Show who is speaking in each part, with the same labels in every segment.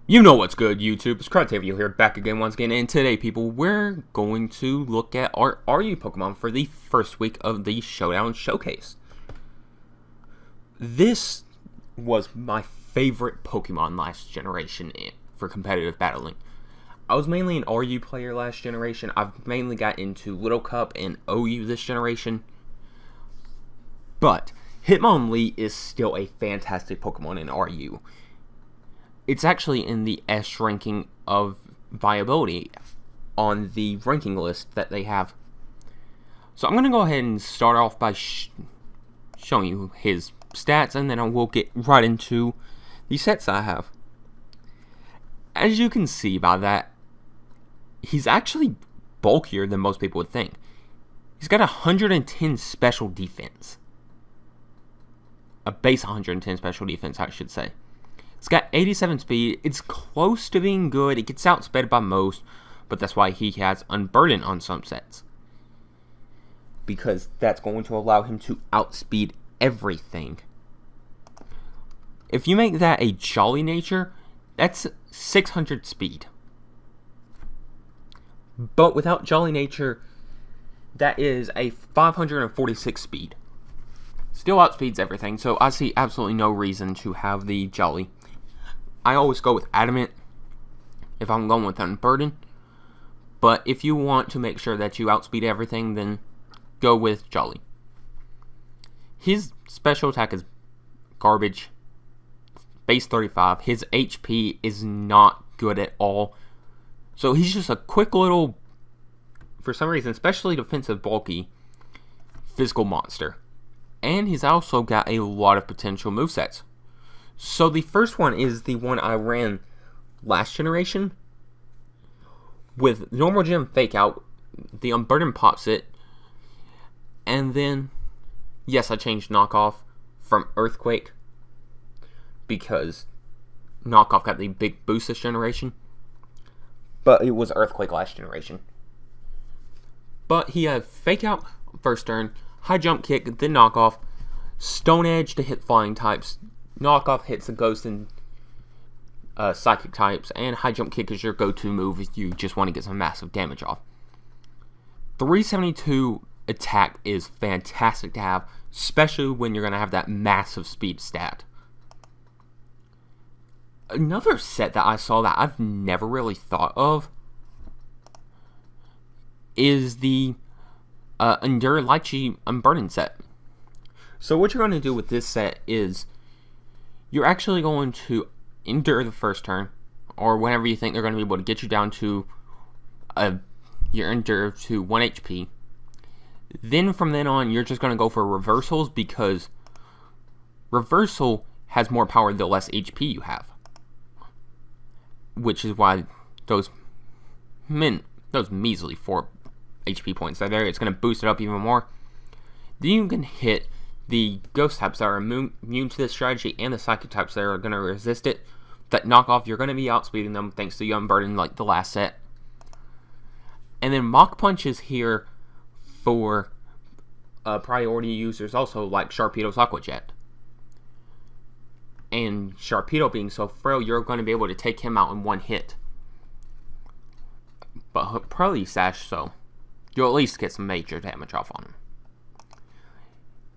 Speaker 1: You know what's good, YouTube? It's Crotavio here, back again once again, and today, people, we're going to look at our RU Pokemon for the first week of the Showdown Showcase. This was my favorite Pokemon last generation for competitive battling. I was mainly an RU player last generation. I've mainly got into Little Cup and OU this generation. But Hitmonlee is still a fantastic Pokemon in RU. It's actually in the S ranking of viability on the ranking list that they have. So I'm going to go ahead and start off by showing you his stats, and then I will get right into the sets I have. As you can see by that, he's actually bulkier than most people would think. He's got 110 special defense. A base 110 special defense, I should say. It's got 87 speed. It's close to being good. It gets outsped by most, but that's why he has Unburden on some sets, because that's going to allow him to outspeed everything. If you make that a Jolly nature, that's 600 speed. But without Jolly nature, that is a 546 speed. Still outspeeds everything, so I see absolutely no reason to have the Jolly. I always go with Adamant if I'm going with Unburden. But if you want to make sure that you outspeed everything, then go with Jolly. His special attack is garbage. Base 35. His HP is not good at all. So he's just a quick little, for some reason, especially defensive bulky, physical monster. And he's also got a lot of potential movesets. So the first one is the one I ran last generation. With normal gym fake out, the Unburden pops it. And then, yes, I changed knockoff from Earthquake, because knockoff got the big boost this generation. But it was Earthquake last generation. But he had fake out first turn, high jump kick, then knockoff, Stone Edge to hit flying types. Knockoff hits the ghost and psychic types, and high jump kick is your go-to move if you just want to get some massive damage off. 372 attack is fantastic to have, especially when you're going to have that massive speed stat. Another set that I saw that I've never really thought of is the Endure Lychee Unburden set. So what you're going to do with this set is you're actually going to endure the first turn, or whenever you think they're going to be able to get you down to your endure to 1 HP. Then from then on, you're just going to go for reversals, because reversal has more power the less HP you have. Which is why those measly 4 HP points are there. It's going to boost it up even more. Then you can hit the ghost types that are immune to this strategy, and the psychic types that are going to resist it. That knockoff, you're going to be outspeeding them thanks to Unburden like the last set. And then Mach Punch is here for priority users also, like Sharpedo's Aqua Jet. And Sharpedo being so frail, you're going to be able to take him out in one hit. But he'll probably sash, so you'll at least get some major damage off on him.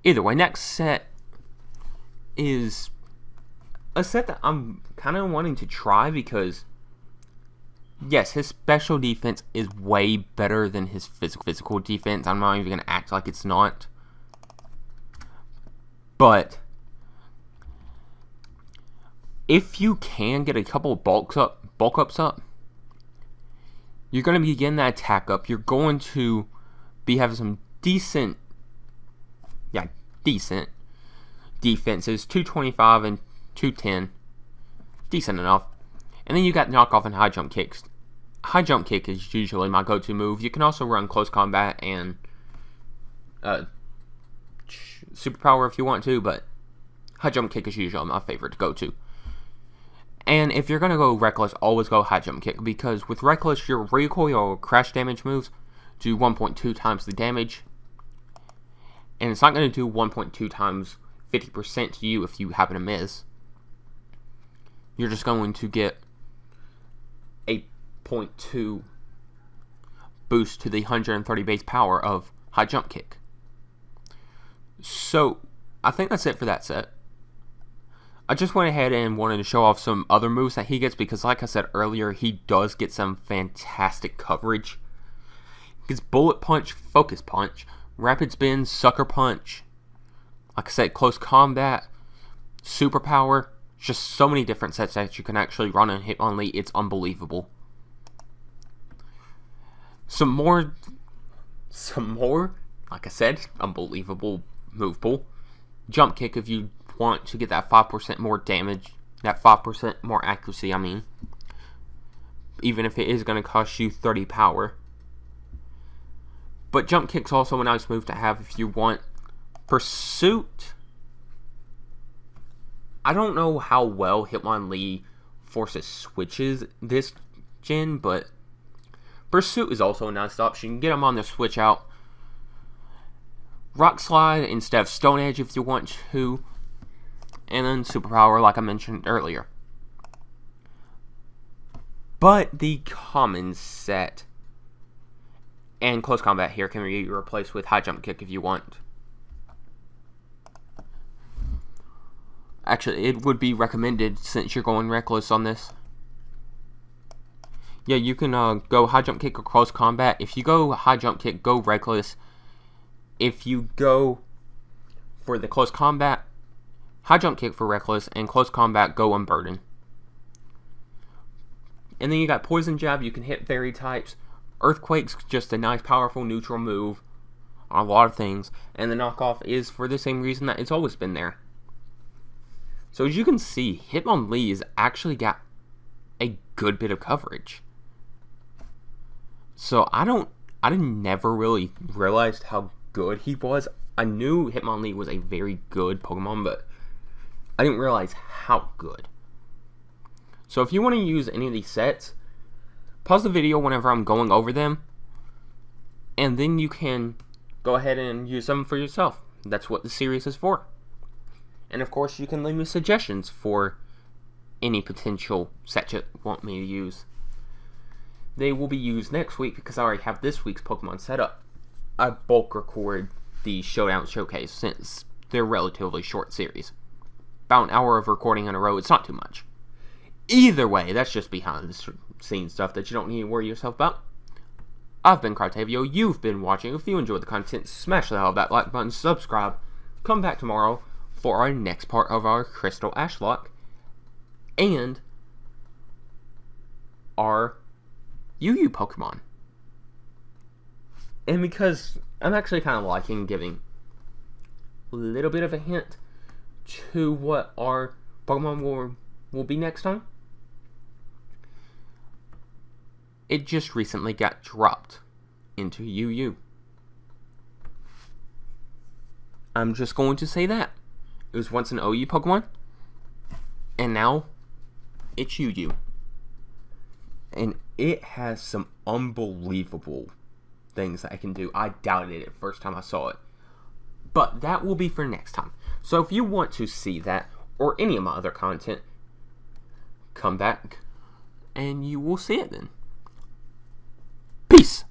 Speaker 1: Either way, next set is a set that I'm kind of wanting to try, because yes, his special defense is way better than his physical defense. I'm not even going to act like it's not. But if you can get a couple of bulk ups up, you're going to be getting that attack up. You're going to be having some decent defenses, 225 and 210, decent enough. And then you got knockoff and high jump kicks. High jump kick is usually my go-to move. You can also run close combat and superpower if you want to, but high jump kick is usually my favorite to go to. And if you're going to go reckless, always go high jump kick, because with reckless, your recoil or crash damage moves do 1.2 times the damage. And it's not going to do 1.2 times 50% to you if you happen to miss. You're just going to get 0.2 boost to the 130 base power of high jump kick. So I think that's it for that set. I just went ahead and wanted to show off some other moves that he gets because, like I said earlier, he does get some fantastic coverage. He gets Bullet Punch, Focus Punch, Rapid Spin, Sucker Punch. Like I said, Close Combat, Superpower. Just so many different sets that you can actually run on Hitmonlee. It's unbelievable. Some more, like I said, unbelievable move pool. Jump Kick if you want to get that 5% more damage, that 5% more accuracy, I mean. Even if it is going to cost you 30 power. But Jump Kick's also a nice move to have if you want. Pursuit, I don't know how well Hitmonlee forces switches this gen, but Pursuit is also a nice option. You can get them on the switch out. Rock Slide instead of Stone Edge if you want to. And then Superpower like I mentioned earlier. But the common set and Close Combat here can be replaced with High Jump Kick if you want. Actually, it would be recommended since you're going Reckless on this. Yeah, you can go High Jump Kick or Close Combat. If you go High Jump Kick, go Reckless. If you go for the Close Combat, High Jump Kick for Reckless, and Close Combat, go Unburden. And then you got Poison Jab, you can hit fairy types. Earthquake's just a nice, powerful, neutral move on a lot of things. And the knockoff is for the same reason that it's always been there. So as you can see, Hitmonlee has actually got a good bit of coverage. So I never really realized how good he was. I knew Hitmonlee was a very good Pokemon, but I didn't realize how good. So if you want to use any of these sets, pause the video whenever I'm going over them, and then you can go ahead and use them for yourself. That's what the series is for. And of course, you can leave me suggestions for any potential sets you want me to use. They will be used next week because I already have this week's Pokemon set up. I bulk record the Showdown Showcase since they're relatively short series. About an hour of recording in a row, it's not too much. Either way, that's just behind the scenes stuff that you don't need to worry yourself about. I've been Cartavio, you've been watching. If you enjoyed the content, smash the hell out of that like button, subscribe. Come back tomorrow for our next part of our Crystal Ashlock and our UU Pokemon. And because I'm actually kind of liking giving a little bit of a hint to what our Pokemon will be next time, it just recently got dropped into UU. I'm just going to say that. It was once an OU Pokemon, and now it's UU. And it has some unbelievable things that I can do. I doubted it first time I saw it. But that will be for next time. So if you want to see that, or any of my other content, come back, and you will see it then. Peace!